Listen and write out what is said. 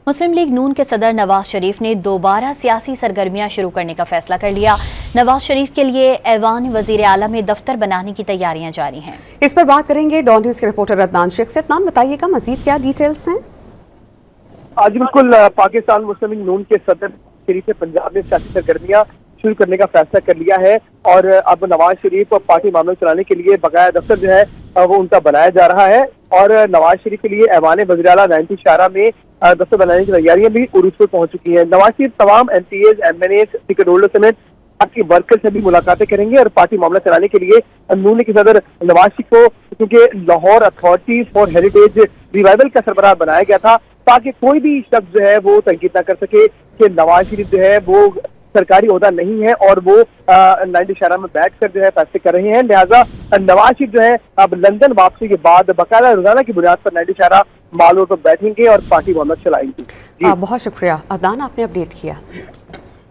मुस्लिम league नून के सदर नवाज शरीफ ने दोबारा सियासी सरगर्मियां शुरू करने का फैसला कर लिया। नवाज शरीफ के लिए ऐवान वजीर आला में दफ्तर बनाने की तैयारियां जारी हैं। इस पर बात करेंगे डॉन न्यूज़ के रिपोर्टर अदनान शेख से। अदनान, बताइएगा मजीद क्या डिटेल्स हैं? आज बिल्कुल पाकिस्तान मुस्लिम लीग नून के सदर शरीफ ने पंजाब में सियासी सरगर्मियां शुरू करने का फैसला कर लिया है और अब नवाज शरीफ पार्टी मामले चलाने के लिए बकाया दफ्तर जो है वो उनका बनाया जा रहा है और नवाज शरीफ के लिए ऐवान वज़ीर आला 90 शारा में दफ्तर बनाने की तैयारियां भी उरूज पर पहुंच चुकी हैं। नवाज शरीफ तमाम MPs, MNAs, टिकट होल्डर समेत पार्टी वर्कर से भी मुलाकातें करेंगे और पार्टी मामला चलाने के लिए नून के सदर नवाज शरीफ को, क्योंकि Lahore authority for heritage revival का सरबराह बनाया गया था ताकि कोई भी शख्स जो है वो तंकीद न कर सके कि नवाज शरीफ जो है वो सरकारी ओहदा नहीं है और वो 90 शारा में बैठकर जो है फैसले कर रहे हैं। लिहाजा नवाज शरीफ जो है अब लंदन वापसी के बाद बाकायदा रोजाना की बुनियाद पर 90 शारा मालूम पर बैठेंगे और पार्टी मामला चलाएंगे। बहुत शुक्रिया अदनान, आपने अपडेट किया।